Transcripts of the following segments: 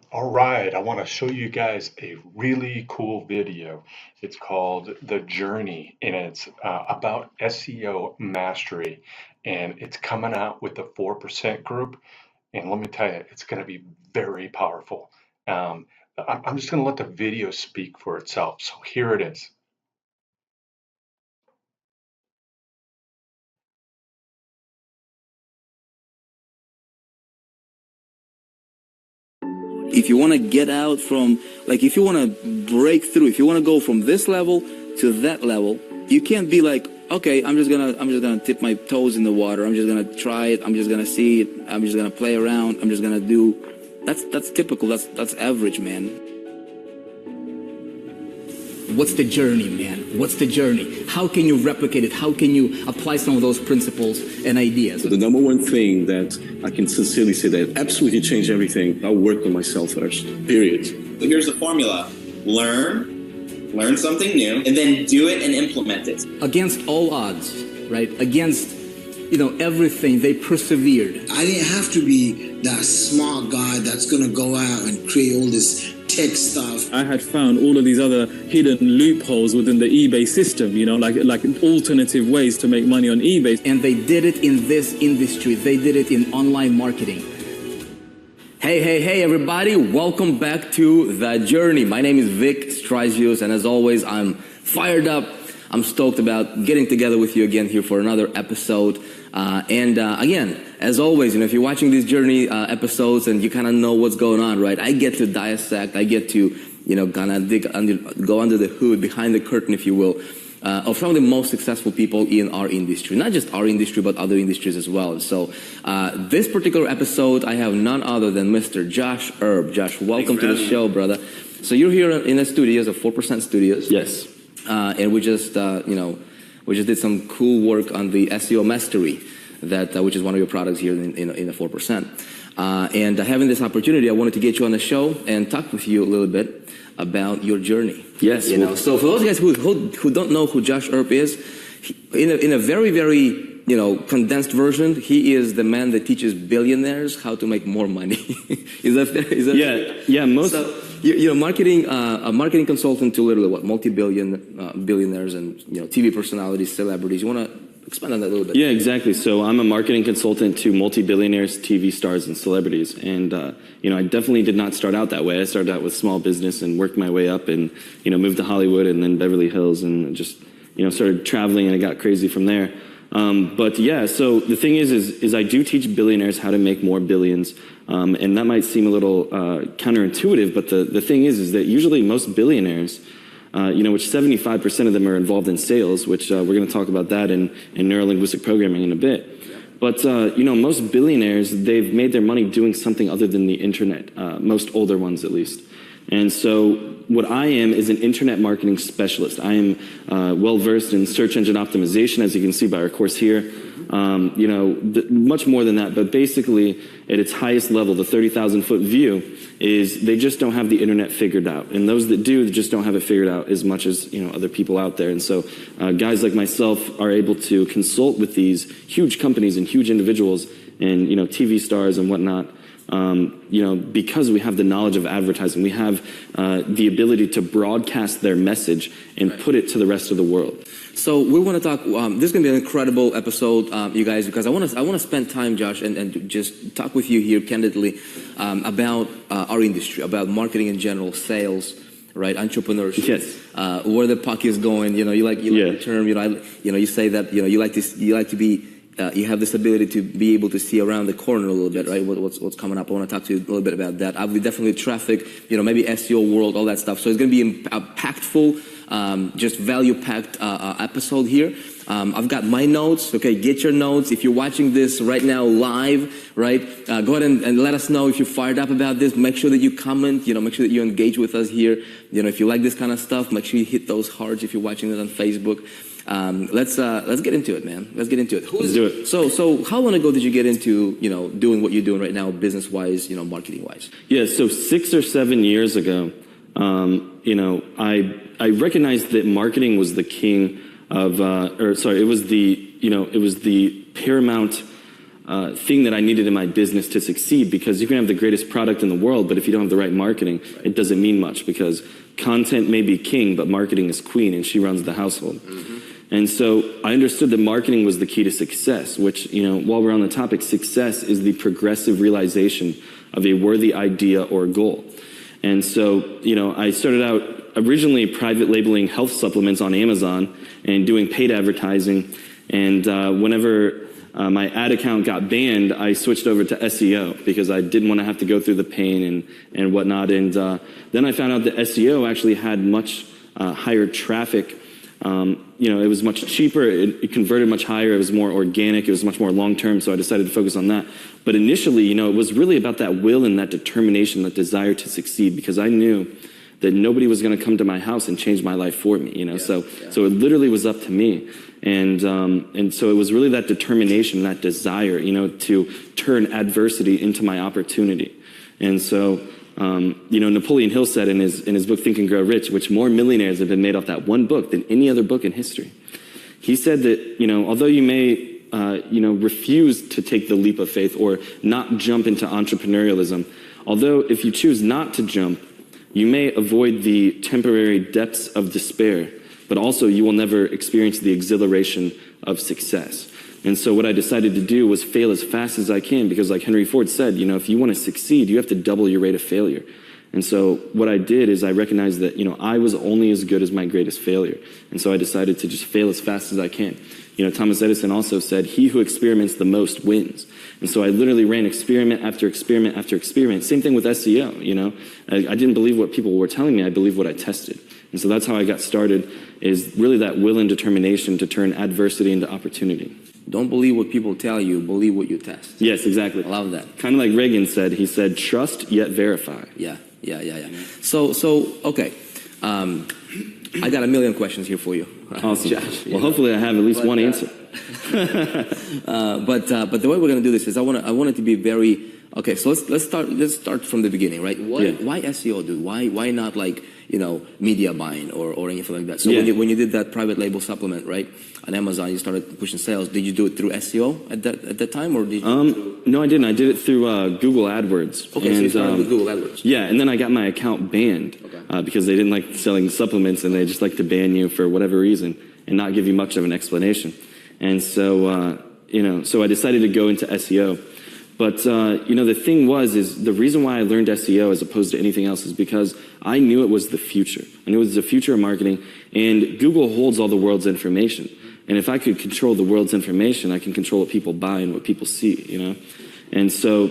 All right, I want to show you guys a really cool video. It's called The Journey, and it's about SEO mastery. And it's coming out with the 4% group. And let me tell you, it's going to be very powerful. Um, I'm just going to let the video speak for itself. So here it is. If you want to get out from, like, if you want to break through, if you want to go from this level to that level, you can't be like, okay, I'm just gonna dip my toes in the water. I'm just gonna try it. I'm just gonna see it. I'm just gonna play around. I'm just gonna do. That's typical. That's average, man. What's the journey, man? What's the journey? How can you replicate it? How can you apply some of those principles and ideas? The number one thing that I can sincerely say that absolutely changed everything, I worked on myself first, period. So here's the formula. Learn something new, and then do it and implement it. Against all odds, right? Against, everything, they persevered. I didn't have to be that smart guy that's gonna go out and create all this tech stuff. I had found all of these other hidden loopholes within the eBay system, like alternative ways to make money on eBay. And they did it in this industry. They did it in online marketing. Hey, everybody. Welcome back to The Journey. My name is Vick, Strizheus, and as always, I'm fired up. I'm stoked about getting together with you again here for another episode. Again, as always, if you're watching these Journey episodes and you kind of know what's going on, right? I get to dissect, I get to, kind of go under the hood, behind the curtain, if you will, of some of the most successful people in our industry. Not just our industry, but other industries as well. So this particular episode, I have none other than Mr. Josh Erb. Josh, welcome to the show, brother. So you're here in the studios of 4% Studios. Yes. And we just, we just did some cool work on the SEO mastery, which is one of your products here in the 4%. And having this opportunity, I wanted to get you on the show and talk with you a little bit about your journey. Yes. So for those guys who don't know who Josh Erb is, in a very, very condensed version, he is the man that teaches billionaires how to make more money. Is that fair? Yeah. Most. So, you're a marketing consultant to literally billionaires and TV personalities, celebrities. You want to expand on that a little bit? Yeah, exactly. So I'm a marketing consultant to multi-billionaires, TV stars, and celebrities. And I definitely did not start out that way. I started out with small business and worked my way up, and moved to Hollywood and then Beverly Hills, and just started traveling, and it got crazy from there. But yeah, so the thing is I do teach billionaires how to make more billions. And that might seem a little counterintuitive, but the thing is that usually most billionaires, which 75% of them are involved in sales, which we're going to talk about that in neurolinguistic programming in a bit. But, most billionaires, they've made their money doing something other than the internet, most older ones at least. And so what I am is an internet marketing specialist. I am well-versed in search engine optimization, as you can see by our course here. Much more than that, but basically at its highest level, the 30,000-foot view is they just don't have the internet figured out. And those that do just don't have it figured out as much as, other people out there. And so guys like myself are able to consult with these huge companies and huge individuals and, TV stars and whatnot. Because we have the knowledge of advertising, we have the ability to broadcast their message and put it to the rest of the world. So we want to talk. This is going to be an incredible episode, you guys, because I want to spend time, Josh, and just talk with you here candidly about our industry, about marketing in general, sales, right, entrepreneurship. Yes. Where the puck is going. You like the term. You say that you like to be. You have this ability to be able to see around the corner a little bit, right? What's coming up? I want to talk to you a little bit about that. I'll be definitely traffic, maybe SEO world, all that stuff. So it's going to be a packed full, just value-packed episode here. I've got my notes. Okay, get your notes. If you're watching this right now live, right, go ahead and let us know if you're fired up about this. Make sure that you comment. Make sure that you engage with us here. If you like this kind of stuff, make sure you hit those hearts if you're watching it on Facebook. Let's get into it, man. Let's get into it. Let's do it. So how long ago did you get into, doing what you're doing right now, business-wise, marketing-wise? Yeah, so 6 or 7 years ago, I recognized that marketing was the king of, it was the paramount thing that I needed in my business to succeed, because you can have the greatest product in the world, but if you don't have the right marketing, it doesn't mean much, because content may be king, but marketing is queen, and she runs the household. And so I understood that marketing was the key to success, which, while we're on the topic, success is the progressive realization of a worthy idea or goal. And so, I started out originally private labeling health supplements on Amazon and doing paid advertising. And whenever my ad account got banned, I switched over to SEO because I didn't want to have to go through the pain and whatnot. And then I found out that SEO actually had much higher traffic. It was much cheaper. It converted much higher. It was more organic. It was much more long-term. So I decided to focus on that. But initially, it was really about that will and that determination, that desire to succeed, because I knew that nobody was going to come to my house and change my life for me, So it literally was up to me. And so it was really that determination, that desire, to turn adversity into my opportunity. And so, Napoleon Hill said in his book, Think and Grow Rich, which more millionaires have been made off that one book than any other book in history. He said that, although you may, refuse to take the leap of faith or not jump into entrepreneurialism, although if you choose not to jump, you may avoid the temporary depths of despair, but also you will never experience the exhilaration of success. And so what I decided to do was fail as fast as I can, because like Henry Ford said, if you want to succeed, you have to double your rate of failure. And so what I did is I recognized that, I was only as good as my greatest failure. And so I decided to just fail as fast as I can. Thomas Edison also said, he who experiments the most wins. And so I literally ran experiment after experiment after experiment. Same thing with SEO, I didn't believe what people were telling me. I believed what I tested. And so that's how I got started, is really that will and determination to turn adversity into opportunity. Don't believe what people tell you, believe what you test. Yes, exactly. I love that. Kind of like Reagan said, he said, trust yet verify. Yeah. So okay. I got a million questions here for you. Awesome. Josh, well, hopefully I have at least one answer. But the way we're going to do this is I want it to be very, okay, so let's start from the beginning, right? Why SEO, dude? Why not like, media buying or anything like that? So when you did that private label supplement, right, on Amazon, you started pushing sales. Did you do it through SEO at that time, or did you? No, I didn't. I did it through Google AdWords. Okay, so you started with Google AdWords. Yeah, and then I got my account banned because they didn't like selling supplements, and they just like to ban you for whatever reason and not give you much of an explanation. And so, so I decided to go into SEO. But, the thing is the reason why I learned SEO as opposed to anything else is because I knew it was the future. I knew it was the future of marketing, and Google holds all the world's information. And if I could control the world's information, I can control what people buy and what people see, And so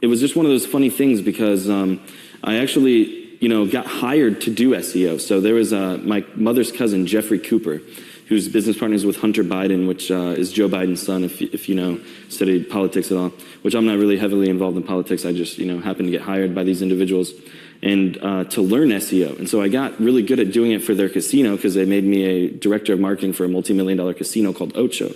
it was just one of those funny things, because I actually, got hired to do SEO. So there was my mother's cousin, Jeffrey Cooper, who's business partners with Hunter Biden, which is Joe Biden's son, if studied politics at all, which I'm not really heavily involved in politics. I just, happened to get hired by these individuals and to learn SEO. And so I got really good at doing it for their casino, because they made me a director of marketing for a multi-million-dollar casino called Ocho.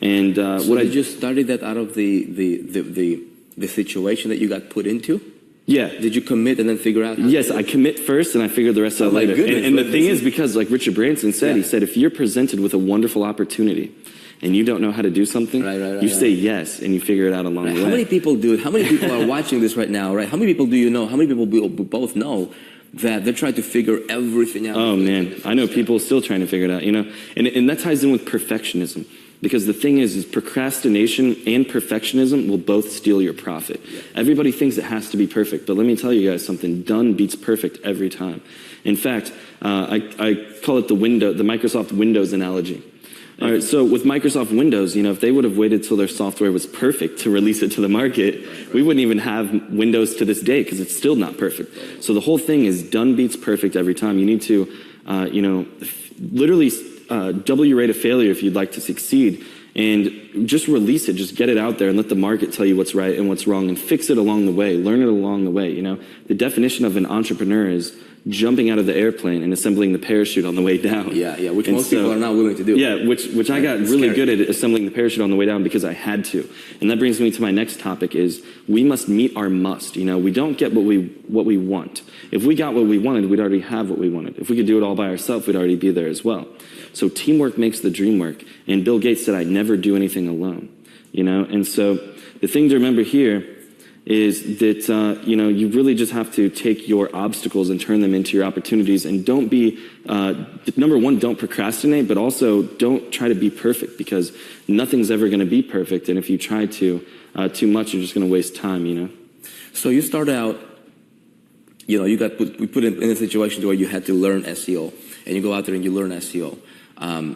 And so what I just started that out of the situation that you got put into? Yeah. Did you commit and then figure out? Yes, I commit first and I figure the rest out later. And the thing is, because like Richard Branson said, he said, if you're presented with a wonderful opportunity and you don't know how to do something, you say yes and you figure it out along the way. How many people are watching this right now, right? How many people do you know? How many people both know that they're trying to figure everything out? Oh man, I know people still trying to figure it out, and that ties in with perfectionism. Because the thing is procrastination and perfectionism will both steal your profit. Yeah. Everybody thinks it has to be perfect, but let me tell you guys something. Done beats perfect every time. In fact, I call it the Microsoft Windows analogy. All right, so with Microsoft Windows, if they would have waited till their software was perfect to release it to the market, we wouldn't even have Windows to this day, because it's still not perfect. So the whole thing is done beats perfect every time. You need to, literally double your rate of failure if you'd like to succeed, and just release it. Just get it out there and let the market tell you what's right and what's wrong, and fix it along the way. Learn it along the way. The definition of an entrepreneur is jumping out of the airplane and assembling the parachute on the way down. Yeah, which most people are not willing to do. Yeah, which I got really good at assembling the parachute on the way down because I had to. And that brings me to my next topic is we must meet our must. We don't get what we want. If we got what we wanted, we'd already have what we wanted. If we could do it all by ourselves, we'd already be there as well. So teamwork makes the dream work. And Bill Gates said, I never do anything alone. you know? And so the thing to remember here is that, you know, you really just have to take your obstacles and turn them into your opportunities, and don't be, number one, don't procrastinate, but also don't try to be perfect, because nothing's ever going to be perfect. And if you try to too much, you're just going to waste time, you know? So you start out, you know, we put in a situation where you had to learn SEO, and you go out there and you learn SEO.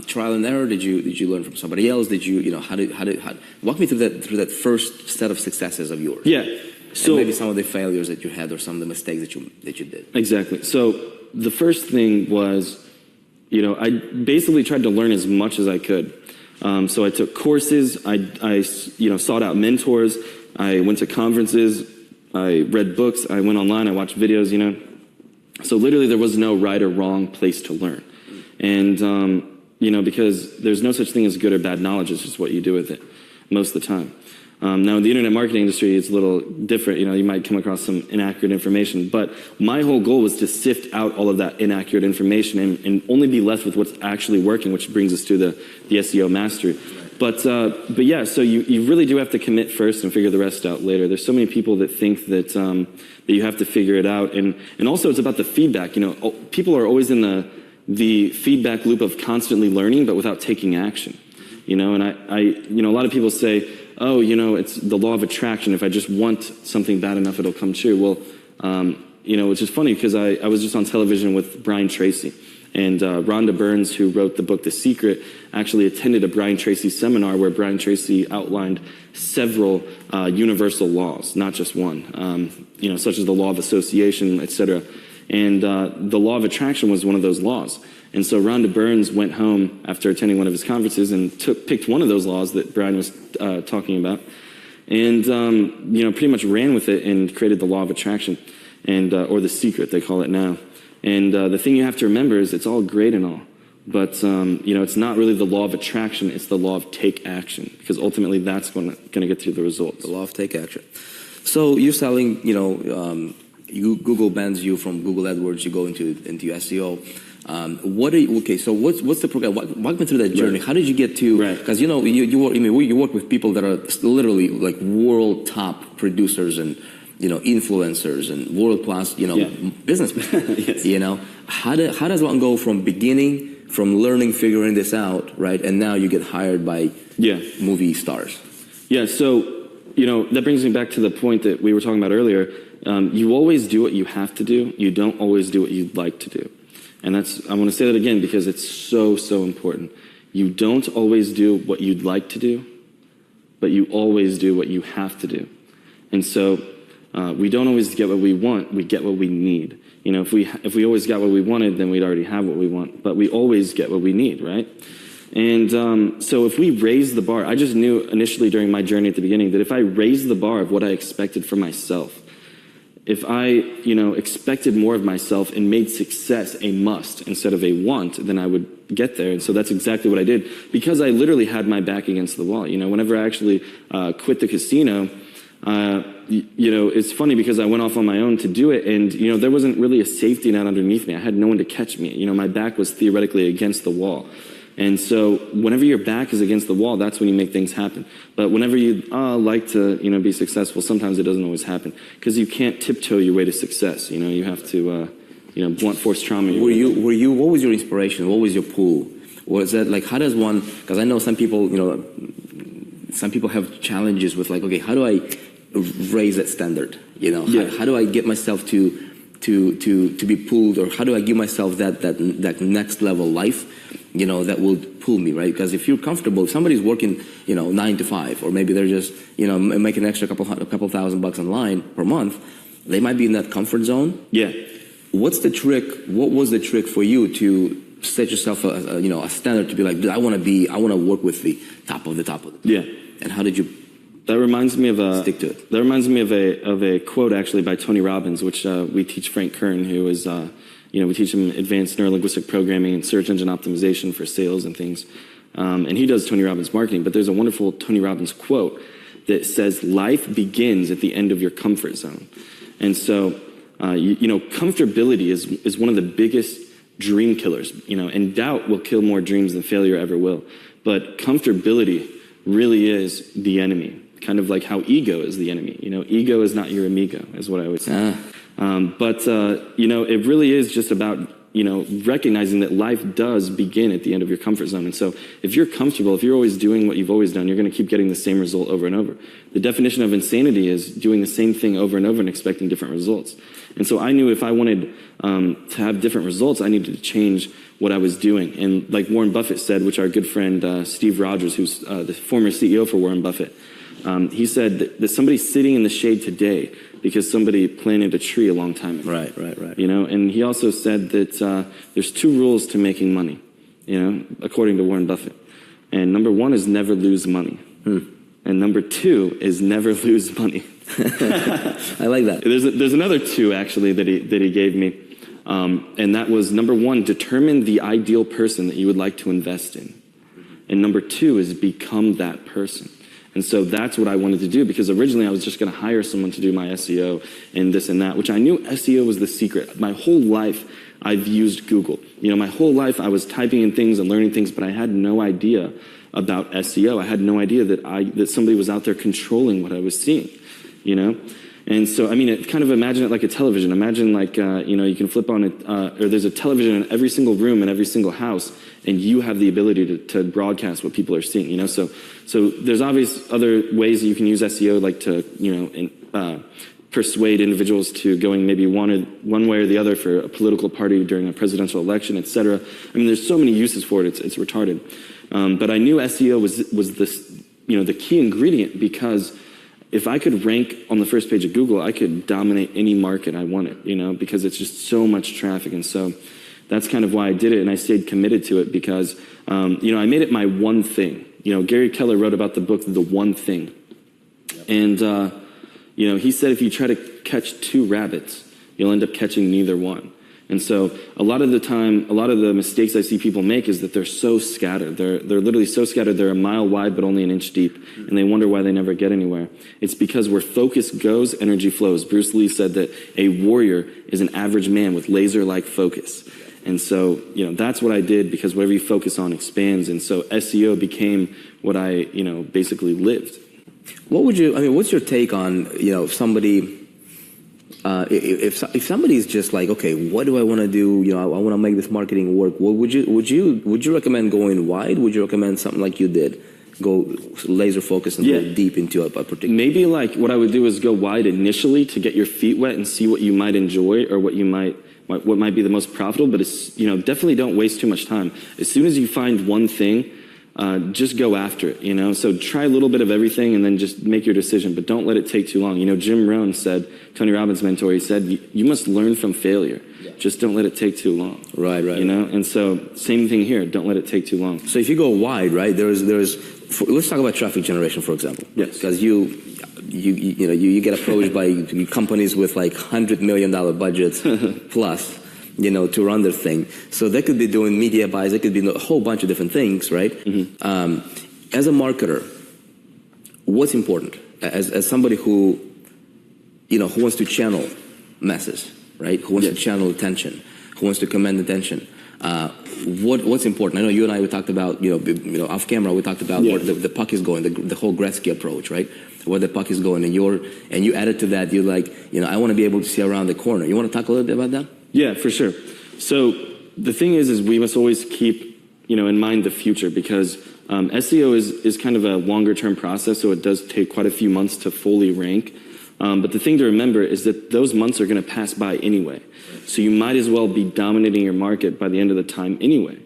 Trial and error? Did you learn from somebody else? Did you know, how walk me through that first set of successes of yours? Yeah. So and maybe some of the failures that you had, or some of the mistakes that you did. Exactly. So the first thing was, you know, I basically tried to learn as much as I could. So I took courses. I you know, sought out mentors. I went to conferences. I read books. I went online. I watched videos. You know, so literally there was no right or wrong place to learn. And, you know, because there's no such thing as good or bad knowledge, it's just what you do with it most of the time. Now, in the internet marketing industry, it's a little different. You know, you might come across some inaccurate information, but my whole goal was to sift out all of that inaccurate information and only be left with what's actually working, which brings us to the SEO mastery. But yeah, so you really do have to commit first and figure the rest out later. There's so many people that think that, that you have to figure it out. And also it's about the feedback. You know, people are always in the feedback loop of constantly learning, but without taking action, you know. And I you know, a lot of people say, oh, you know, it's the law of attraction. If I just want something bad enough, it'll come true. Well, you know, which is funny, because I was just on television with Brian Tracy, and Rhonda Burns, who wrote the book The Secret, actually attended a Brian Tracy seminar where Brian Tracy outlined several universal laws, not just one, you know, such as the law of association, etc. And the law of attraction was one of those laws. And so Rhonda Burns went home after attending one of his conferences and picked one of those laws that Brian was talking about, and you know, pretty much ran with it and created the law of attraction, and or the secret, they call it now. And the thing you have to remember is it's all great and all, but you know, it's not really the law of attraction. It's the law of take action, because ultimately that's going to get you the results. The law of take action. So you're selling, you know. Google bans you from Google AdWords, you go into SEO. Okay, so what's the program? Walk me through that journey. Right. How did you get to, because you know, you work with people that are literally like world top producers and, you know, influencers and world class, you know, businessmen. Yes. You know, how does one go from learning, figuring this out, right, and now you get hired by movie stars? Yeah, so, you know, that brings me back to the point that we were talking about earlier. You always do what you have to do. You don't always do what you'd like to do. And I want to say that again, because it's so, so important. You don't always do what you'd like to do, but you always do what you have to do. And so we don't always get what we want. We get what we need. You know, if we always got what we wanted, then we'd already have what we want. But we always get what we need, right? And so if we raise the bar, I just knew initially during my journey at the beginning that if I raised the bar of what I expected for myself, if I, you know, expected more of myself and made success a must instead of a want, then I would get there. And so that's exactly what I did, because I literally had my back against the wall. You know, whenever I actually quit the casino, you know, it's funny because I went off on my own to do it, and, you know, there wasn't really a safety net underneath me. I had no one to catch me. You know, my back was theoretically against the wall. And so whenever your back is against the wall, that's when you make things happen. But whenever you like to, you know, be successful, sometimes it doesn't always happen, because you can't tiptoe your way to success. You know, you have to, you know, blunt force trauma. What was your inspiration? What was your pull? Was that like, how does one, because I know some people, you know, some people have challenges with like, okay, how do I raise that standard? You know, how do I get myself to be pulled, or how do I give myself that next level life, you know, that will pull me, right? Because if you're comfortable, if somebody's working, you know, 9 to 5, or maybe they're just, you know, making an extra couple $1,000 online per month, they might be in that comfort zone. Yeah. What's the trick? What was the trick for you to set yourself you know, a standard to be like, I want to work with the top of the top of it? Yeah. And how did you? That reminds me of stick to it. That reminds me of a quote actually by Tony Robbins, which we teach Frank Kern, who is, you know, we teach him advanced neurolinguistic programming and search engine optimization for sales and things. And he does Tony Robbins marketing, but there's a wonderful Tony Robbins quote that says, life begins at the end of your comfort zone. And so, you know, comfortability is one of the biggest dream killers, you know, and doubt will kill more dreams than failure ever will. But comfortability really is the enemy. Kind of like how ego is the enemy. You know, ego is not your amigo, is what I would say. You know, it really is just about, you know, recognizing that life does begin at the end of your comfort zone. And so if you're comfortable, if you're always doing what you've always done, you're going to keep getting the same result over and over. The definition of insanity is doing the same thing over and over and expecting different results. And so I knew if I wanted to have different results, I needed to change what I was doing. And like Warren Buffett said, which our good friend Steve Rogers, who's the former CEO for Warren Buffett, he said that somebody's sitting in the shade today because somebody planted a tree a long time ago. Right. You know, and he also said that there's 2 rules to making money, you know, according to Warren Buffett. And number 1 is never lose money. And number 2 is never lose money. I like that. There's another 2 actually that he gave me. And that was number 1, determine the ideal person that you would like to invest in. And number 2 is become that person. And so that's what I wanted to do, because originally I was just going to hire someone to do my SEO and this and that, which I knew SEO was the secret. My whole life I've used Google. You know, my whole life I was typing in things and learning things, but I had no idea about SEO. I had no idea that somebody was out there controlling what I was seeing, you know? And so, I mean, kind of imagine it like a television. Imagine like, you know, you can flip on it, or there's a television in every single room in every single house, and you have the ability to broadcast what people are seeing, you know? So there's obvious other ways that you can use SEO, like to, you know, persuade individuals to going maybe one way or the other for a political party during a presidential election, et cetera. I mean, there's so many uses for it, it's retarded. But I knew SEO was this, you know, the key ingredient, because if I could rank on the first page of Google, I could dominate any market I wanted, you know, because it's just so much traffic. And so that's kind of why I did it, and I stayed committed to it because, you know, I made it my one thing. You know, Gary Keller wrote about the book, The One Thing. And, you know, he said if you try to catch 2 rabbits, you'll end up catching neither one. And so a lot of the time, a lot of the mistakes I see people make is that they're so scattered. They're literally so scattered, they're a mile wide but only an inch deep, and they wonder why they never get anywhere. It's because where focus goes, energy flows. Bruce Lee said that a warrior is an average man with laser-like focus. And so, you know, that's what I did, because whatever you focus on expands. And so SEO became what I, you know, basically lived. What would you, I mean, what's your take on, you know, somebody, if somebody's just like, okay, what do I want to do? You know, I want to make this marketing work. What would you recommend going wide? Would you recommend something like you did? Go laser focus and go deep into a particular. Maybe like what I would do is go wide initially to get your feet wet and see what you might enjoy or what might be the most profitable. But it's, you know, definitely don't waste too much time. As soon as you find one thing, just go after it, you know? So try a little bit of everything and then just make your decision, but don't let it take too long. You know, Jim Rohn said, Tony Robbins' mentor, he said, you must learn from failure. Yeah. Just don't let it take too long. Right. You know? And so same thing here. Don't let it take too long. So if you go wide, right, let's talk about traffic generation, for example. Yes. Because you get approached by companies with like $100 million budgets plus, you know, to run their thing. So they could be doing media buys. They could be doing a whole bunch of different things, right? Mm-hmm. As a marketer, what's important? As somebody who, you know, who wants to channel masses, right? Who wants to channel attention, who wants to command attention. What's important? I know you and I, we talked about, you know, off camera, we talked about where the puck is going, the whole Gretzky approach, right? Where the puck is going, and you added to that, you're like, you know, I want to be able to see around the corner. You want to talk a little bit about that? Yeah, for sure. So the thing is we must always keep, you know, in mind the future, because SEO is kind of a longer term process, so it does take quite a few months to fully rank. But the thing to remember is that those months are going to pass by anyway. So you might as well be dominating your market by the end of the time anyway.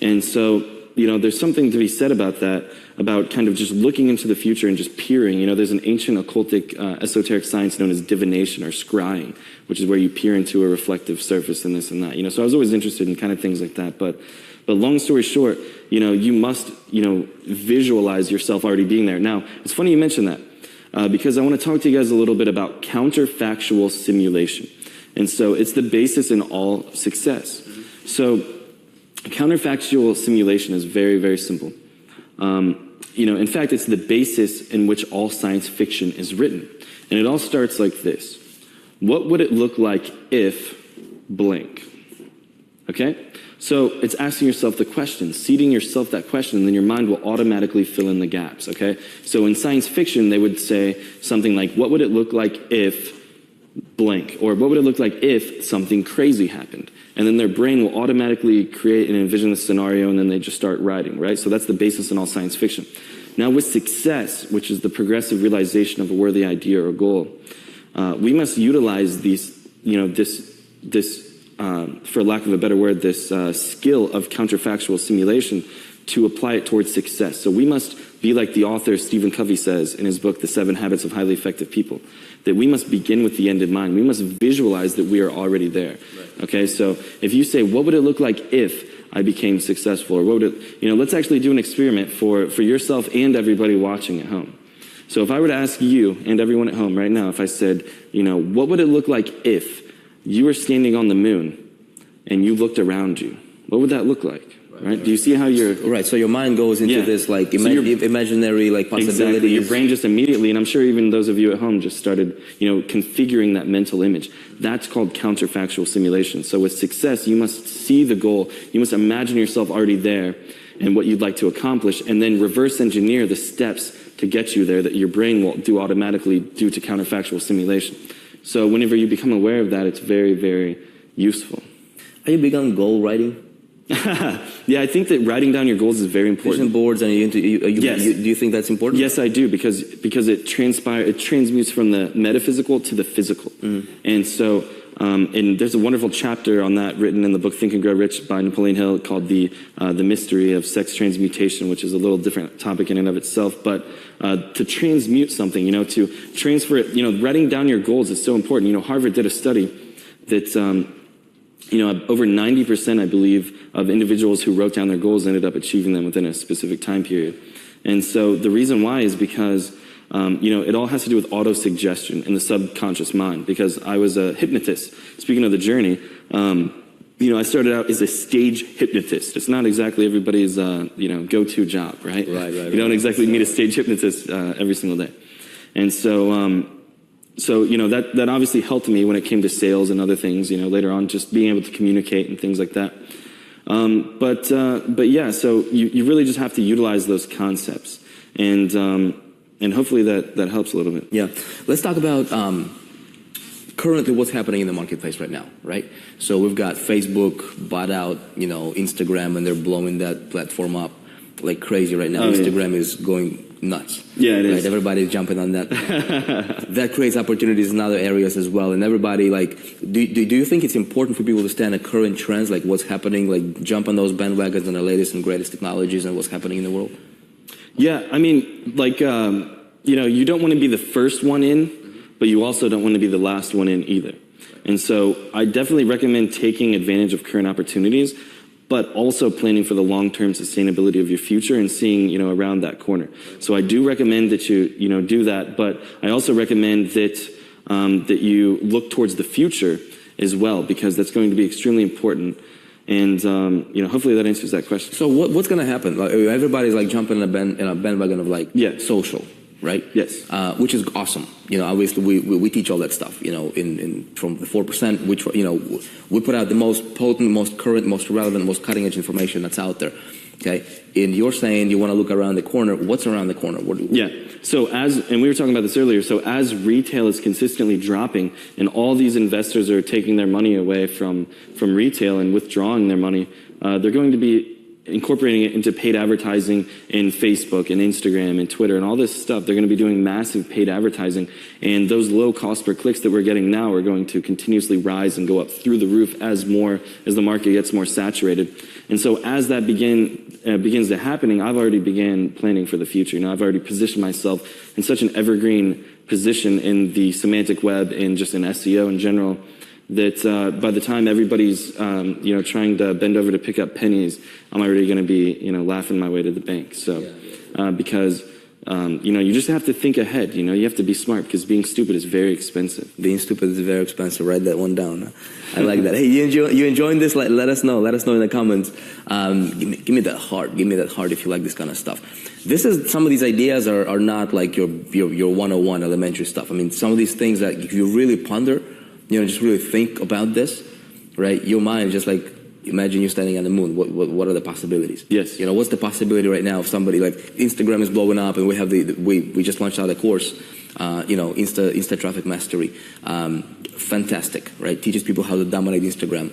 And so, you know, there's something to be said about that, about kind of just looking into the future and just peering. You know, there's an ancient occultic esoteric science known as divination or scrying, which is where you peer into a reflective surface and this and that. You know, so I was always interested in kind of things like that. But long story short, you know, you must, you know, visualize yourself already being there. Now, it's funny you mentioned that. Because I want to talk to you guys a little bit about counterfactual simulation. And so it's the basis in all success. So counterfactual simulation is very, very simple. You know, in fact, it's the basis in which all science fiction is written. And it all starts like this. What would it look like if blank? Okay? So it's asking yourself the question, seeding yourself that question, and then your mind will automatically fill in the gaps, okay? So in science fiction, they would say something like, what would it look like if blank? Or what would it look like if something crazy happened? And then their brain will automatically create and envision the scenario, and then they just start writing, right? So that's the basis in all science fiction. Now with success, which is the progressive realization of a worthy idea or goal, we must utilize these, for lack of a better word, this skill of counterfactual simulation to apply it towards success. So we must be like the author Stephen Covey says in his book, The 7 Habits of Highly Effective People, that we must begin with the end in mind. We must visualize that we are already there. Right. Okay, so if you say, what would it look like if I became successful? Or what would it, let's actually do an experiment for yourself and everybody watching at home. So if I were to ask you and everyone at home right now, if I said, what would it look like if you were standing on the moon and you looked around you? What would that look like? Right? Do you see how you're... Right, so your mind goes into this like imaginary like possibilities. Exactly, your brain just immediately, and I'm sure even those of you at home just started, configuring that mental image. That's called counterfactual simulation. So with success, you must see the goal, you must imagine yourself already there and what you'd like to accomplish, and then reverse engineer the steps to get you there that your brain will do automatically due to counterfactual simulation. So whenever you become aware of that, it's very, very useful. Are you big on goal writing? Yeah, I think that writing down your goals is very important. Vision boards, and yes. Do you think that's important? Yes, I do, because it transmutes from the metaphysical to the physical. Mm-hmm. And so, and there's a wonderful chapter on that written in the book Think and Grow Rich by Napoleon Hill called the Mystery of Sex Transmutation, which is a little different topic in and of itself. But to transmute something, to transfer it, writing down your goals is so important. Harvard did a study that. Over 90%, I believe, of individuals who wrote down their goals ended up achieving them within a specific time period. And so the reason why is because, it all has to do with auto-suggestion in the subconscious mind, because I was a hypnotist. Speaking of the journey, I started out as a stage hypnotist. It's not exactly everybody's, go-to job, right? Right. You don't exactly meet a stage hypnotist every single day. And so... that obviously helped me when it came to sales and other things, later on, just being able to communicate and things like that. But yeah, so you really just have to utilize those concepts. And hopefully that helps a little bit. Yeah. Let's talk about currently what's happening in the marketplace right now, right? So we've got Facebook bought out, Instagram, and they're blowing that platform up like crazy right now. Instagram is going nuts. Yeah, it is. Everybody's jumping on that. That creates opportunities in other areas as well. And everybody, do you think it's important for people to stay on the current trends, like what's happening, like jump on those bandwagons and the latest and greatest technologies and what's happening in the world? Yeah, I mean, you don't want to be the first one in, but you also don't want to be the last one in either. And so I definitely recommend taking advantage of current opportunities, but also planning for the long-term sustainability of your future and seeing, around that corner. So I do recommend that you, do that, but I also recommend that that you look towards the future as well, because that's going to be extremely important. And hopefully that answers that question. So what's going to happen? Everybody's jumping in a bandwagon of social, right? Yes. Which is awesome. Obviously we teach all that stuff. From the 4%, which we put out the most potent, most current, most relevant, most cutting edge information that's out there. Okay. And you're saying you want to look around the corner. What's around the corner? Yeah. So and we were talking about this earlier. So as retail is consistently dropping, and all these investors are taking their money away from retail and withdrawing their money, they're going to be incorporating it into paid advertising in Facebook and Instagram and Twitter and all this stuff. They're going to be doing massive paid advertising, and those low cost per clicks that we're getting now are going to continuously rise and go up through the roof as the market gets more saturated. And so as that begins to happening, I've already began planning for the future. I've already positioned myself in such an evergreen position in the semantic web and just in SEO in general, that by the time everybody's trying to bend over to pick up pennies, I'm already going to be laughing my way to the bank. So because you just have to think ahead. You have to be smart, because being stupid is very expensive. Being stupid is very expensive. Write that one down. I like that. Hey, you enjoying this? Let us know. Let us know in the comments. Give me that heart. Give me that heart if you like this kind of stuff. Some of these ideas are not like your 101 elementary stuff. I mean, some of these things that if you really ponder, just really think about this, right? Your mind just Imagine you're standing on the moon. What are the possibilities? Yes. You know, what's the possibility right now of somebody like Instagram is blowing up, and we have we just launched out a course, you know, Insta Traffic Mastery. Fantastic, right? Teaches people how to dominate Instagram.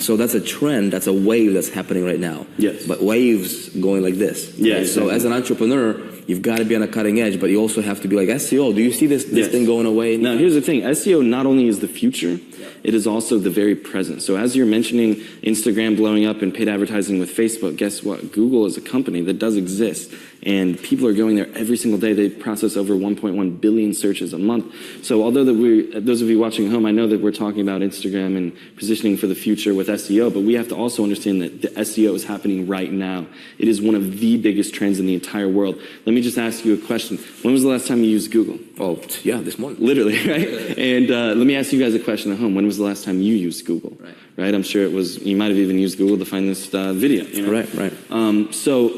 So that's a trend, that's a wave that's happening right now. Yes. But waves going like this. Yeah. Right? Exactly. So as an entrepreneur, you've got to be on a cutting edge, but you also have to be like, SEO, do you see this thing going away? Now, here's the thing. SEO not only is the future, it is also the very present. So as you're mentioning Instagram blowing up and paid advertising with Facebook, guess what? Google is a company that does exist, and people are going there every single day. They process over 1.1 billion searches a month. So although those of you watching at home, I know that we're talking about Instagram and positioning for the future with SEO, but we have to also understand that the SEO is happening right now. It is one of the biggest trends in the entire world. Let me just ask you a question. When was the last time you used Google? Oh, yeah, this morning. Literally, right? And let me ask you guys a question at home. When was the last time you used Google? Right? I'm sure it was, you might have even used Google to find this video. You know? Right. So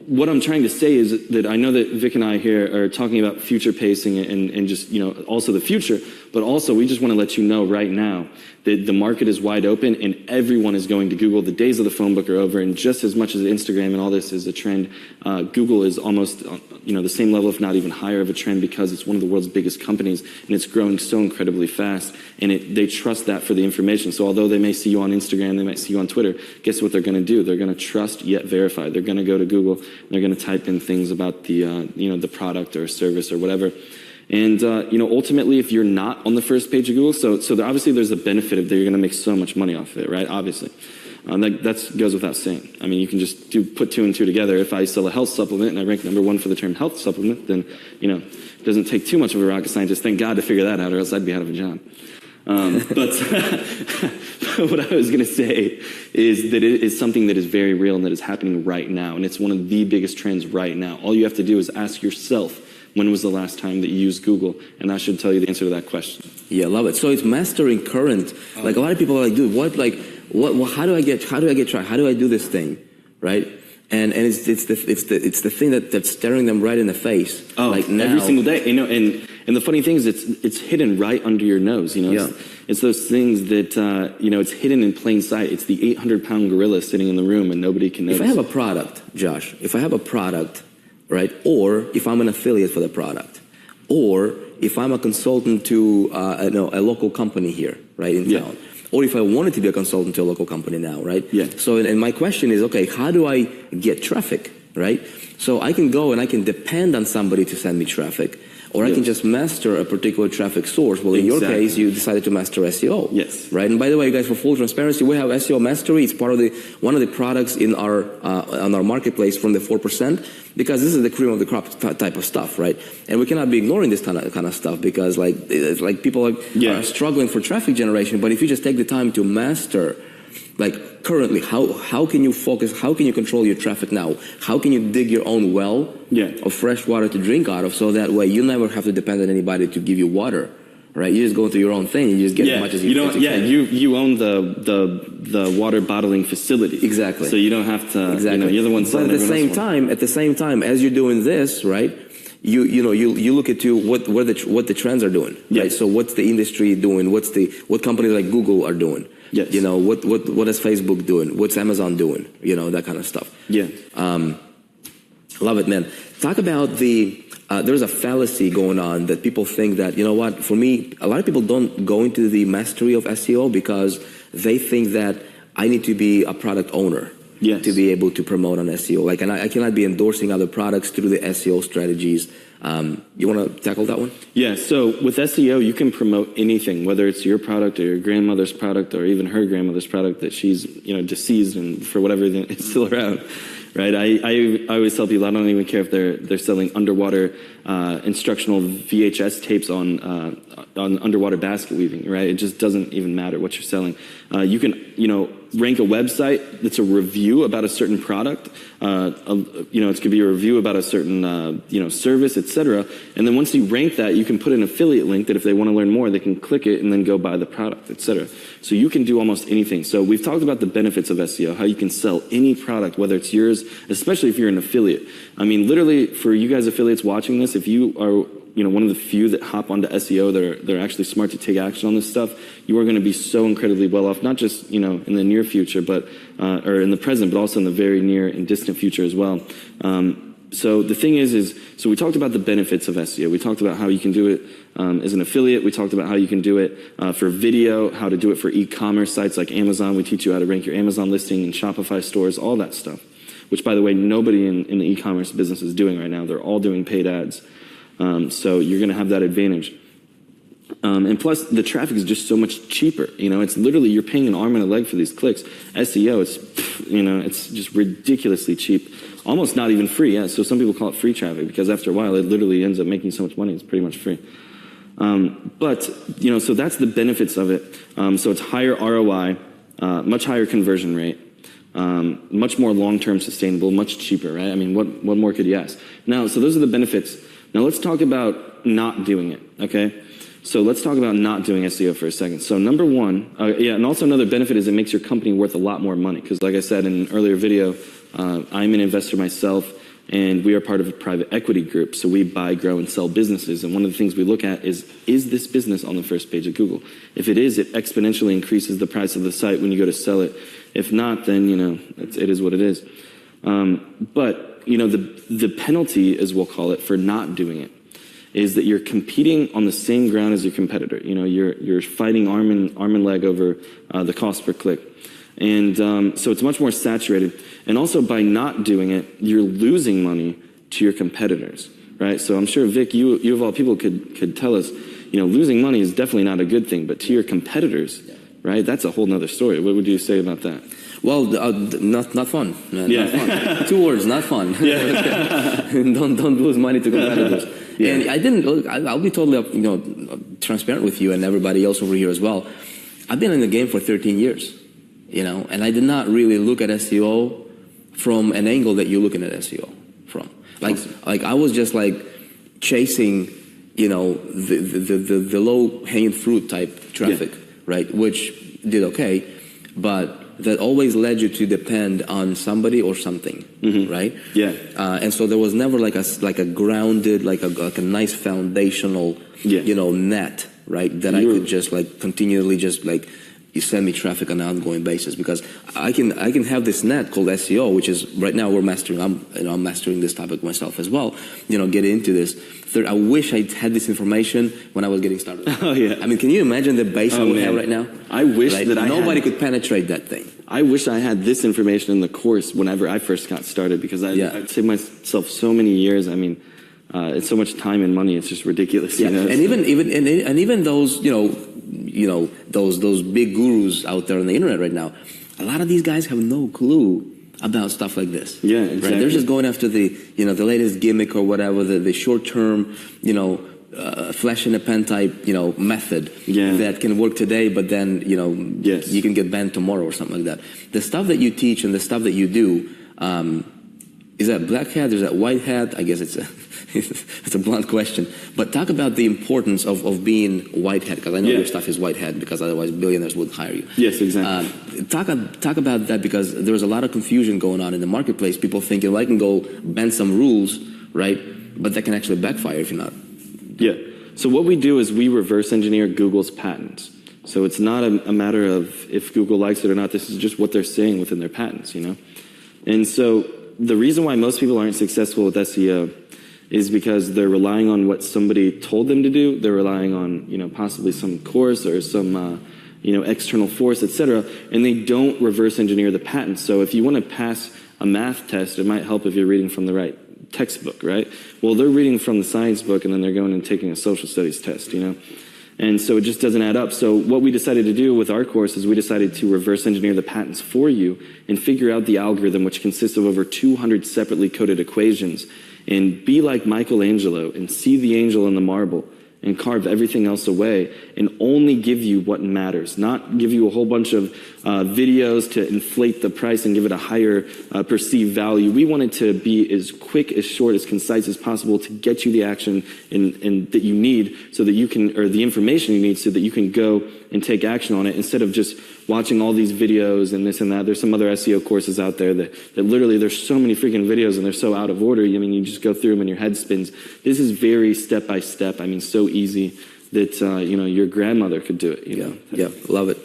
what I'm trying to say is that I know that Vic and I here are talking about future pacing and just, you know, also the future, but also we just want to let you know right now that the market is wide open and everyone is going to Google. The days of the phone book are over, and just as much as Instagram and all this is a trend, Google is almost, you know, the same level, if not even higher of a trend, because it's one of the world's biggest companies and it's growing so incredibly fast, and they trust that for the information. So although they may see you on Instagram, they might see you on Twitter, guess what they're going to do? They're going to trust yet verify. They're going to go to Google and they're going to type in things about the, you know, the product or service or whatever. And, you know, ultimately, if you're not on the first page of Google, so obviously there's a benefit of that you're going to make so much money off of it, right? Obviously. That goes without saying. I mean, you can just put two and two together. If I sell a health supplement and I rank #1 for the term health supplement, then, you know, it doesn't take too much of a rocket scientist, thank God, to figure that out, or else I'd be out of a job. But what I was going to say is that it is something that is very real and that is happening right now. And it's one of the biggest trends right now. All you have to do is ask yourself, when was the last time that you used Google? And I should tell you the answer to that question. Yeah, love it. So it's mastering current. Like a lot of people are like, dude, how do I get track? How do I do this thing? Right? And it's the thing that's staring them right in the face. Oh, like now. Every single day. You know, and the funny thing is it's hidden right under your nose, you know. Yeah. It's those things that, you know, it's hidden in plain sight. It's the 800-pound gorilla sitting in the room and nobody can notice. If I have a product, Josh, right? Or if I'm an affiliate for the product, or if I'm a consultant to a local company here, right, in town, or if I wanted to be a consultant to a local company now, right? Yeah. So, and my question is, okay, how do I get traffic, right? So I can go and I can depend on somebody to send me traffic, or I can just master a particular traffic source. Well, in your case, you decided to master SEO. Yes. Right. And by the way, guys, for full transparency, we have SEO Mastery. It's part of one of the products in our on our marketplace from the 4%, because this is the cream of the crop type of stuff, right? And we cannot be ignoring this kind of stuff, because like people are struggling for traffic generation. But if you just take the time to master, like currently, how can you focus? How can you control your traffic now? How can you dig your own well of fresh water to drink out of, so that way you never have to depend on anybody to give you water, right? You just go into your own thing and you just get as much as you can. You own the water bottling facility. Exactly. So you don't have to. Exactly. You know, you're the one. But at the same time, as you're doing this, right? You look at what the trends are doing, right? So what's the industry doing? What companies like Google are doing? Yes. You know, what is Facebook doing? What's Amazon doing? You know, that kind of stuff. Yeah. Love it, man. Talk about there's a fallacy going on that people think that, you know what, for me, a lot of people don't go into the mastery of SEO because they think that I need to be a product owner. Yes. To be able to promote on SEO. Like, and I cannot be endorsing other products through the SEO strategies. You want to tackle that one? Yeah, so with SEO, you can promote anything, whether it's your product or your grandmother's product or even her grandmother's product that she's, you know, deceased and for whatever reason it's still around. Right, I always tell people I don't even care if they're selling underwater instructional VHS tapes on underwater basket weaving. Right, it just doesn't even matter what you're selling. You can, you know, rank a website that's a review about a certain product. You know, it could be a review about a certain you know, service, etc. And then once you rank that, you can put an affiliate link that if they want to learn more, they can click it and then go buy the product, etc. So you can do almost anything. So we've talked about the benefits of SEO, how you can sell any product, whether it's yours, especially if you're an affiliate. I mean, literally, for you guys affiliates watching this, if you are one of the few that hop onto SEO that are actually smart to take action on this stuff, you are going to be so incredibly well off, not just, in the near future, but, or in the present, but also in the very near and distant future as well. So the thing is so we talked about the benefits of SEO. We talked about how you can do it as an affiliate. We talked about how you can do it for video, how to do it for e-commerce sites like Amazon. We teach you how to rank your Amazon listing and Shopify stores, all that stuff, which, by the way, nobody in the e-commerce business is doing right now. They're all doing paid ads. So you're going to have that advantage. And plus, the traffic is just so much cheaper. It's literally, you're paying an arm and a leg for these clicks. SEO, it's just ridiculously cheap. Almost not even free, yeah. So some people call it free traffic because after a while, it literally ends up making so much money. It's pretty much free. So that's the benefits of it. So it's higher ROI, much higher conversion rate, much more long-term sustainable, much cheaper, right? I mean, what more could you ask? Now, so those are the benefits. Now let's talk about not doing it, okay? So let's talk about not doing SEO for a second. So number one, and also another benefit is it makes your company worth a lot more money. Because like I said in an earlier video, I'm an investor myself, and we are part of a private equity group. So we buy, grow, and sell businesses. And one of the things we look at is this business on the first page of Google? If it is, it exponentially increases the price of the site when you go to sell it. If not, then, it is what it is. But, the penalty, as we'll call it, for not doing it is that you're competing on the same ground as your competitor. You're fighting arm and leg over the cost per click. And so it's much more saturated. And also by not doing it, you're losing money to your competitors, right? So I'm sure, Vic, you of all people could tell us, losing money is definitely not a good thing, but to your competitors, right? That's a whole nother story. What would you say about that? Well, not fun. Not fun. 2 words, not fun. Yeah. don't lose money to competitors. Yeah. And I didn't look. I'll be totally transparent with you and everybody else over here as well. I've been in the game for 13 years, and I did not really look at SEO from an angle that you're looking at SEO from. Like I was just like chasing, the low hanging fruit type traffic, right? Which did okay, but that always led you to depend on somebody or something, right? Yeah. And so there was never like a grounded, like a nice foundational, net, right? That I could just like continually just like you send me traffic on an ongoing basis, because I can have this net called SEO, which is right now we're mastering. I'm mastering this topic myself as well. Get into this. I wish I had this information when I was getting started. Oh yeah. I mean, can you imagine the base I would have right now? I wish that nobody could penetrate that thing. I wish I had this information in the course whenever I first got started, because I'd saved myself so many years. I mean, it's so much time and money. It's just ridiculous. Yeah. And even those those big gurus out there on the internet right now, a lot of these guys have no clue about stuff like this. Yeah, exactly. Right? They're just going after the the latest gimmick or whatever, the short term flash in a pan type method that can work today, but then you can get banned tomorrow or something like that. The stuff that you teach and the stuff that you do, is that black hat? Is that white hat? I guess it's a blunt question. But talk about the importance of being white hat, because I know your stuff is white hat, because otherwise billionaires wouldn't hire you. Yes, exactly. Talk about that, because there's a lot of confusion going on in the marketplace. People thinking, well, I can go bend some rules, right? But that can actually backfire if you're not. Yeah. So what we do is we reverse engineer Google's patents. So it's not a matter of if Google likes it or not. This is just what they're saying within their patents, And so the reason why most people aren't successful with SEO is because they're relying on what somebody told them to do. They're relying on, possibly some course or some, external force, etc. And they don't reverse engineer the patents. So if you want to pass a math test, it might help if you're reading from the right textbook, right? Well, they're reading from the science book, and then they're going and taking a social studies test, And so it just doesn't add up. So what we decided to do with our course is we decided to reverse engineer the patents for you and figure out the algorithm, which consists of over 200 separately coded equations, and be like Michelangelo and see the angel in the marble and carve everything else away and only give you what matters, not give you a whole bunch of videos to inflate the price and give it a higher perceived value. We want it to be as quick, as short, as concise as possible to get you the action that you need so that you can, or the information you need so that you can go and take action on it instead of just watching all these videos and this and that. There's some other SEO courses out there that literally there's so many freaking videos and they're so out of order. I mean, you just go through them and your head spins. This is very step by step. I mean, so easy that, your grandmother could do it, you know? Yeah, love it.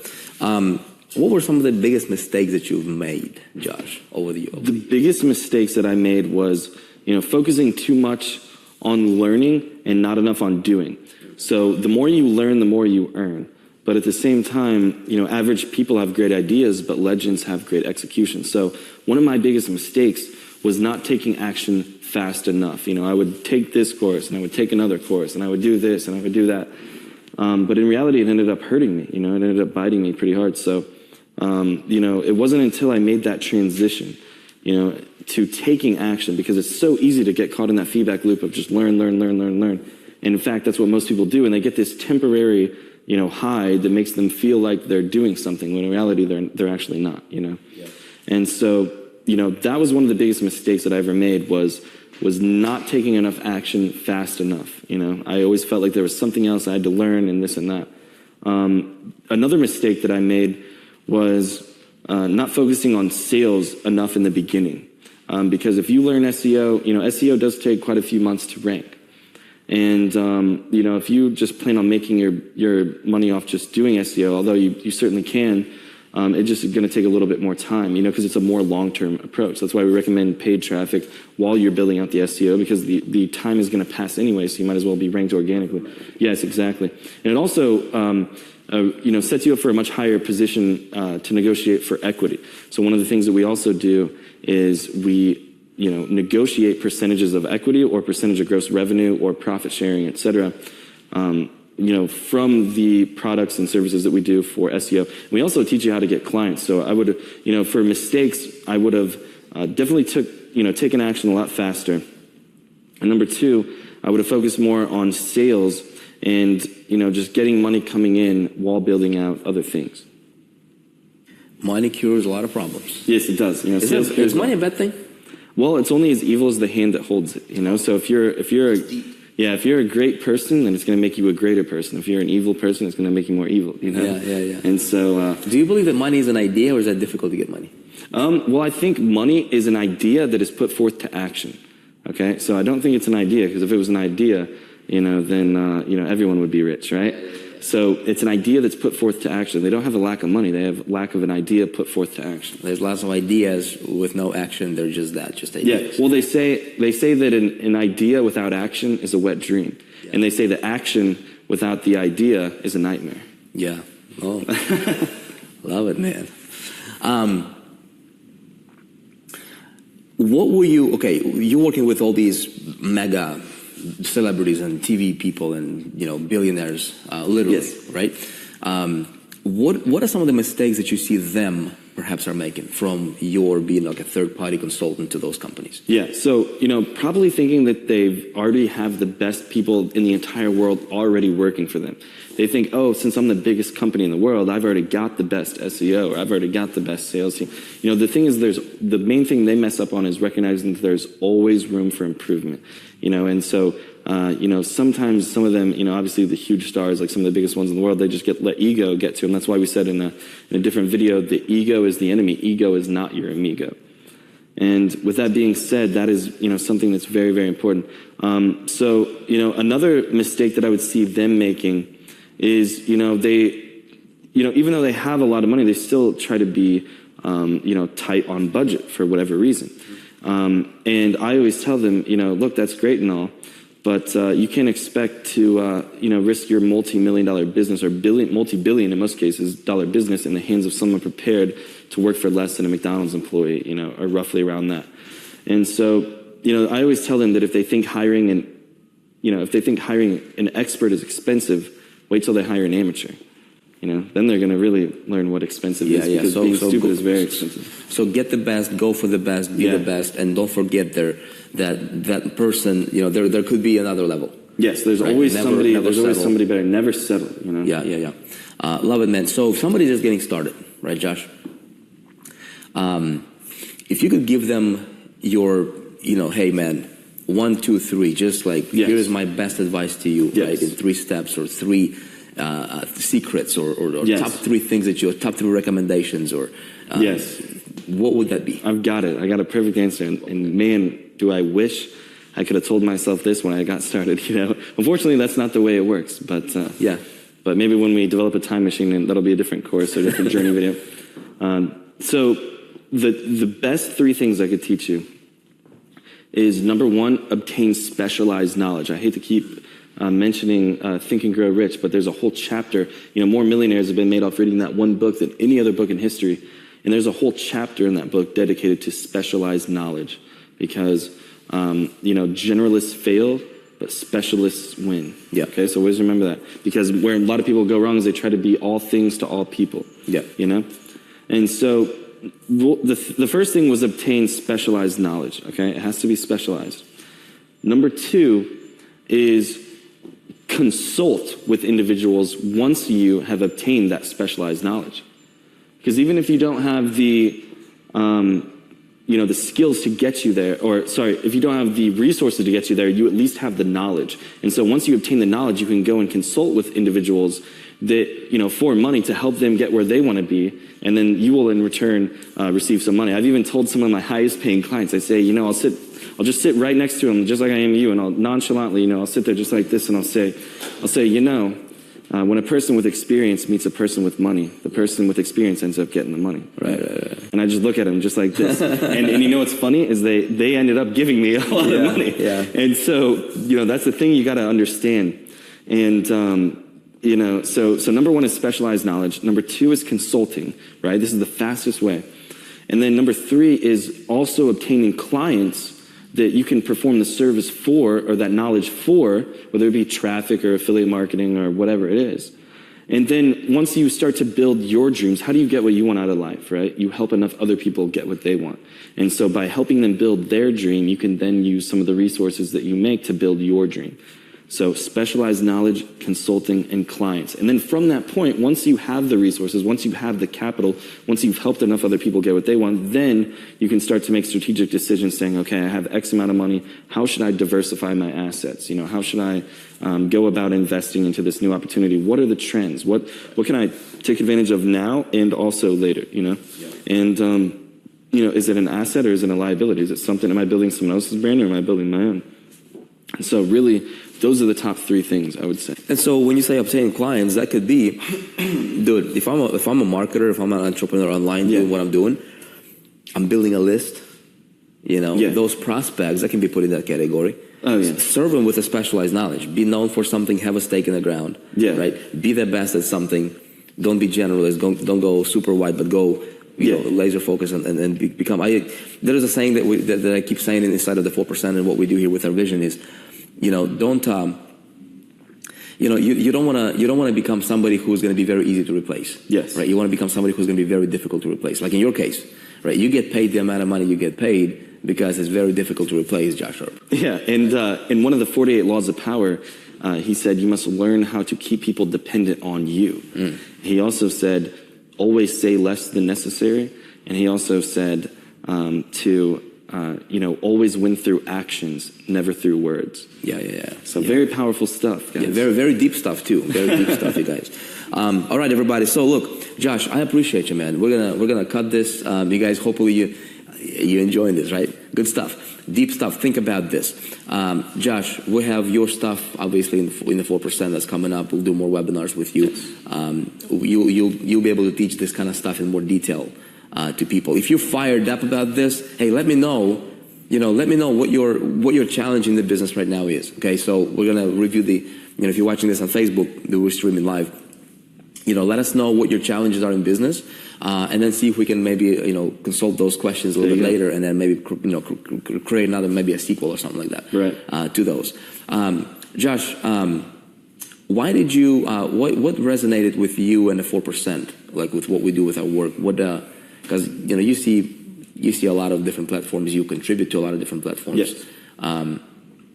What were some of the biggest mistakes that you've made, Josh, over the years? The biggest mistakes that I made was, focusing too much on learning and not enough on doing. So the more you learn, the more you earn. But at the same time, average people have great ideas, but legends have great execution. So one of my biggest mistakes was not taking action fast enough. I would take this course and I would take another course and I would do this and I would do that. But in reality, it ended up hurting me. It ended up biting me pretty hard. So, it wasn't until I made that transition, to taking action, because it's so easy to get caught in that feedback loop of just learn. And in fact, that's what most people do. And they get this temporary high that makes them feel like they're doing something when in reality they're actually not, Yeah. And so, that was one of the biggest mistakes that I ever made was not taking enough action fast enough. I always felt like there was something else I had to learn and this and that. Another mistake that I made was not focusing on sales enough in the beginning. Because if you learn SEO, SEO does take quite a few months to rank. And, if you just plan on making your money off just doing SEO, although you certainly can, it's just going to take a little bit more time, because it's a more long-term approach. That's why we recommend paid traffic while you're building out the SEO, because the time is going to pass anyway, so you might as well be ranked organically. Yes, exactly. And it also, sets you up for a much higher position to negotiate for equity. So one of the things that we also do is we negotiate percentages of equity or percentage of gross revenue or profit sharing, et cetera, from the products and services that we do for SEO. We also teach you how to get clients. So I would, for mistakes, I would have definitely taken action a lot faster. And number two, I would have focused more on sales and, just getting money coming in while building out other things. Money cures a lot of problems. Yes, it does. Is money a bad thing? Well, it's only as evil as the hand that holds it, So if you're a great person, then it's going to make you a greater person. If you're an evil person, it's going to make you more evil, Yeah. And so... do you believe that money is an idea, or is that difficult to get money? Well, I think money is an idea that is put forth to action, okay? So I don't think it's an idea, because if it was an idea, then, everyone would be rich, right? So it's an idea that's put forth to action. They don't have a lack of money. They have lack of an idea put forth to action. There's lots of ideas with no action. They're just ideas. Yeah. Well, they say that an idea without action is a wet dream. Yeah. And they say that action without the idea is a nightmare. Yeah. Oh, love it, man. What were you, you're working with all these mega celebrities and TV people and, billionaires, literally, yes. Right? What are some of the mistakes that you see them perhaps are making from your being like a third-party consultant to those companies? Yeah, so, probably thinking that they already have the best people in the entire world already working for them. They think, oh, since I'm the biggest company in the world, I've already got the best SEO, or I've already got the best sales team. The thing is, the main thing they mess up on is recognizing that there's always room for improvement. And so, sometimes some of them, obviously the huge stars, like some of the biggest ones in the world, they just let ego get to them. That's why we said in a different video, the ego is the enemy. Ego is not your amigo. And with that being said, that is, something that's very, very important. So, another mistake that I would see them making is, they, even though they have a lot of money, they still try to be, tight on budget for whatever reason. And I always tell them, look, that's great and all, but you can't expect to, risk your multi-million-dollar business or multi-billion, in most cases, dollar business in the hands of someone prepared to work for less than a McDonald's employee, or roughly around that. And so, I always tell them that if they think hiring an expert is expensive, wait till they hire an amateur. Then they're going to really learn what expensive is, because being stupid is very expensive. So get the best, go for the best, be the best, and don't forget that person, there could be another level. Yes, there's right? always somebody. Never There's always settle. somebody better. Never settle. You know. Yeah. Love it, man. So if somebody's just getting started, right, Josh? If you could give them your, hey, man, 1, 2, 3, just like Yes. here is my best advice to you, Yes. right? In 3 steps or 3 secrets or Yes. top 3 things top 3 recommendations or Yes. what would that be? I've got it. I got a perfect answer. And man, do I wish I could have told myself this when I got started. Unfortunately, that's not the way it works. But Yeah. But maybe when we develop a time machine, and that'll be a different course or a different journey video. So the best 3 things I could teach you is, number 1, obtain specialized knowledge. I hate to keep mentioning Think and Grow Rich, but there's a whole chapter. More millionaires have been made off reading that one book than any other book in history. And there's a whole chapter in that book dedicated to specialized knowledge, because generalists fail, but specialists win. Yeah. Okay, so always remember that, because where a lot of people go wrong is they try to be all things to all people. Yeah. And so the first thing was obtain specialized knowledge. Okay, it has to be specialized. Number 2 is consult with individuals once you have obtained that specialized knowledge. Because even if you don't have the the skills to get you there, if you don't have the resources to get you there, you at least have the knowledge. And so once you obtain the knowledge, you can go and consult with individuals that, for money to help them get where they want to be. And then you will in return receive some money. I've even told some of my highest paying clients, I say, I'll just sit right next to them just like I am you. And I'll nonchalantly, I'll sit there just like this and I'll say, when a person with experience meets a person with money, the person with experience ends up getting the money. Right. And I just look at them just like this. and what's funny is they ended up giving me a lot of money. Yeah. And so, that's the thing you got to understand. And, so number 1 is specialized knowledge. Number 2 is consulting, right? This is the fastest way. And then number 3 is also obtaining clients that you can perform the service for, or that knowledge for, whether it be traffic or affiliate marketing or whatever it is. And then once you start to build your dreams, how do you get what you want out of life, right? You help enough other people get what they want. And so by helping them build their dream, you can then use some of the resources that you make to build your dream. So specialized knowledge, consulting, and clients. And then from that point, once you have the resources, once you have the capital, once you've helped enough other people get what they want, then you can start to make strategic decisions saying, okay, I have X amount of money. How should I diversify my assets? How should I go about investing into this new opportunity? What are the trends? What can I take advantage of now and also later, Yeah. And, is it an asset or is it a liability? Is it something, am I building someone else's brand or am I building my own? And so really, those are the top 3 things I would say. And so when you say obtaining clients, that could be, dude, if I'm a marketer, if I'm an entrepreneur online doing what I'm doing, I'm building a list, those prospects, that can be put in that category. Oh, yeah. Serve them with a specialized knowledge. Be known for something, have a stake in the ground. Yeah. Right? Be the best at something. Don't be generalist. Don't go super wide, but go laser focus and become. There is a saying that I keep saying inside of the 4%, and what we do here with our vision is, don't you don't want to become somebody who's going to be very easy to replace. Yes. Right. You want to become somebody who's going to be very difficult to replace. Like in your case, right? You get paid the amount of money you get paid because it's very difficult to replace Josh Earp. Yeah. And in one of the 48 laws of power, he said you must learn how to keep people dependent on you. He also said always say less than necessary, and he also said always win through actions, never through words. Yeah. So very powerful stuff, guys. Yeah, very, very deep stuff too. Very deep stuff, you guys. All right, everybody. So look, Josh, I appreciate you, man. We're gonna cut this. You guys, hopefully you enjoying this, right? Good stuff, deep stuff. Think about this, Josh. We have your stuff obviously in the 4% that's coming up. We'll do more webinars with you. You'll be able to teach this kind of stuff in more detail to people. If you're fired up about this, hey, let me know. Let me know what your challenge in the business right now is. Okay, so we're gonna review if you're watching this on Facebook, we're streaming live. Let us know what your challenges are in business, and then see if we can maybe consult those questions a little bit later, and then maybe create another, maybe a sequel or something like that. Right. To those. Josh, why did you? What resonated with you and the 4%? Like with what we do with our work? Because you see a lot of different platforms. You contribute to a lot of different platforms. Yes.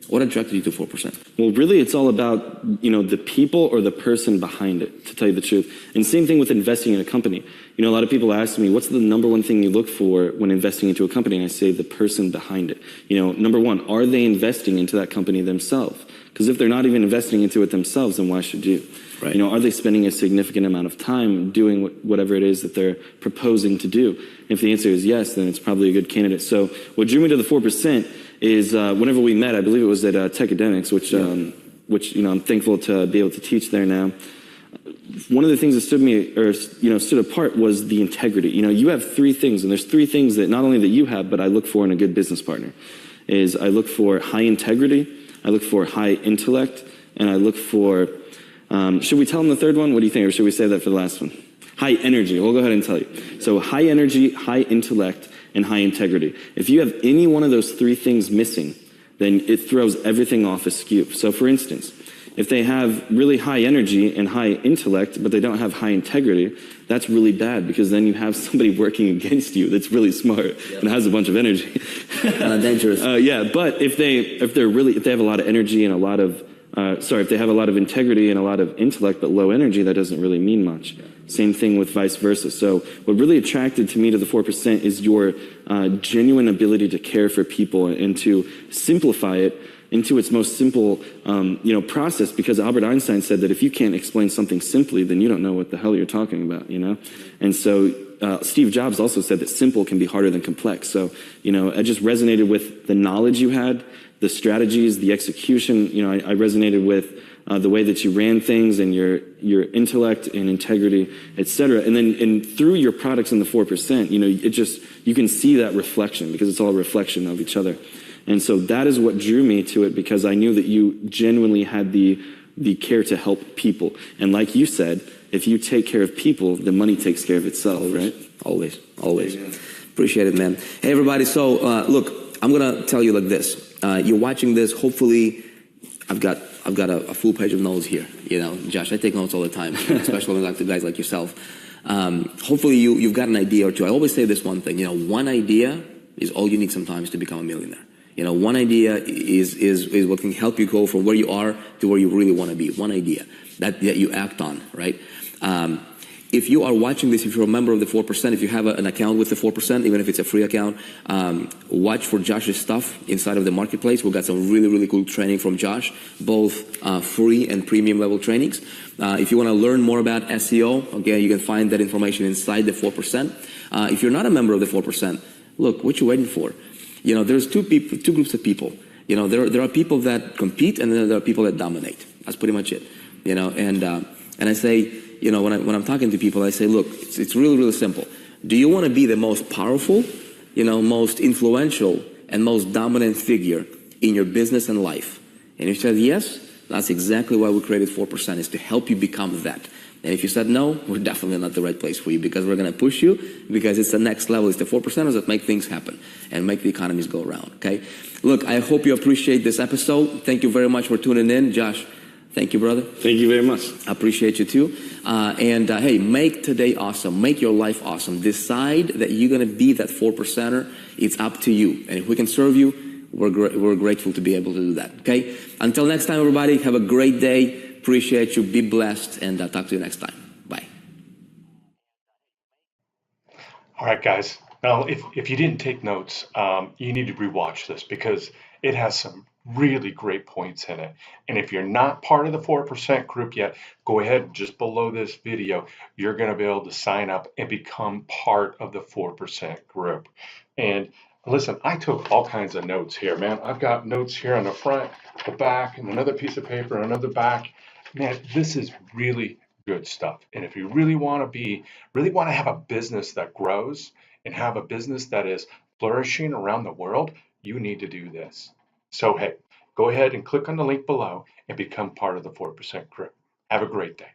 What attracted you to 4%? Well, really, it's all about, the people or the person behind it, to tell you the truth. And same thing with investing in a company. A lot of people ask me, what's the number one thing you look for when investing into a company? And I say the person behind it. Number one, are they investing into that company themselves? Because if they're not even investing into it themselves, then why should you? Right. Are they spending a significant amount of time doing whatever it is that they're proposing to do? If the answer is yes, then it's probably a good candidate. So what drew me to the 4% is whenever we met, I believe it was at Tech Academics, which I'm thankful to be able to teach there now. One of the things that stood apart was the integrity. You have three things, and there's three things that not only that you have, but I look for in a good business partner. Is I look for high integrity, I look for high intellect, and I look for, should we tell them the third one? What do you think? Or should we save that for the last one? High energy. We'll go ahead and tell you. So high energy, high intellect, and high integrity. If you have any one of those three things missing, then it throws everything off askew. So for instance, if they have really high energy and high intellect, but they don't have high integrity, that's really bad, because then you have somebody working against you that's really smart and has a bunch of energy. Dangerous. But if they have a lot of energy and if they have a lot of integrity and a lot of intellect but low energy, that doesn't really mean much. Same thing with vice versa. So what really attracted to me to the 4% is your genuine ability to care for people and to simplify it into its most simple, process, because Albert Einstein said that if you can't explain something simply, then you don't know what the hell you're talking about, And so Steve Jobs also said that simple can be harder than complex. So, I just resonated with the knowledge you had, the strategies, the execution. I resonated with the way that you ran things and your intellect and integrity, et cetera. And then through your products in the 4%, you can see that reflection, because it's all a reflection of each other. And so that is what drew me to it, because I knew that you genuinely had the care to help people. And like you said, if you take care of people, the money takes care of itself, right? Always. Appreciate it, man. Hey, everybody. So, look, I'm going to tell you like this. You're watching this. Hopefully, I've got a full page of notes here. Josh, I take notes all the time, especially when I talk to guys like yourself. Hopefully, you've got an idea or two. I always say this one thing. One idea is all you need sometimes to become a millionaire. One idea is what can help you go from where you are to where you really want to be. One idea that you act on, right? If you are watching this, if you're a member of the 4%, if you have an account with the 4%, even if it's a free account, watch for Josh's stuff inside of the marketplace. We've got some really, really cool training from Josh, both free and premium level trainings. If you want to learn more about SEO, again, you can find that information inside the 4%. If you're not a member of the 4%, look, what you waiting for? There's two groups of people. There are people that compete, and then there are people that dominate. That's pretty much it. And I say, when I'm talking to people, I say, look, it's really, really simple. Do you want to be the most powerful, most influential, and most dominant figure in your business and life? And if you said yes, that's exactly why we created 4%, is to help you become that. And if you said no, we're definitely not the right place for you, because we're going to push you, because it's the next level. It's the 4%ers that make things happen and make the economies go around, okay? Look, I hope you appreciate this episode. Thank you very much for tuning in. Josh, thank you, brother. Thank you very much. I appreciate you too. Hey, make today awesome. Make your life awesome. Decide that you're going to be that 4%er. It's up to you. And if we can serve you, we're grateful to be able to do that, okay? Until next time, everybody, have a great day. Appreciate you. Be blessed, and I'll talk to you next time. Bye. All right, guys. Now, if you didn't take notes, you need to rewatch this, because it has some really great points in it. And if you're not part of the 4% group yet, go ahead, just below this video, you're going to be able to sign up and become part of the 4% group. And listen, I took all kinds of notes here, man. I've got notes here on the front, the back, and another piece of paper, another back. Man, this is really good stuff. And if you really want to have a business that grows and have a business that is flourishing around the world, you need to do this. So, hey, go ahead and click on the link below and become part of the 4% group. Have a great day.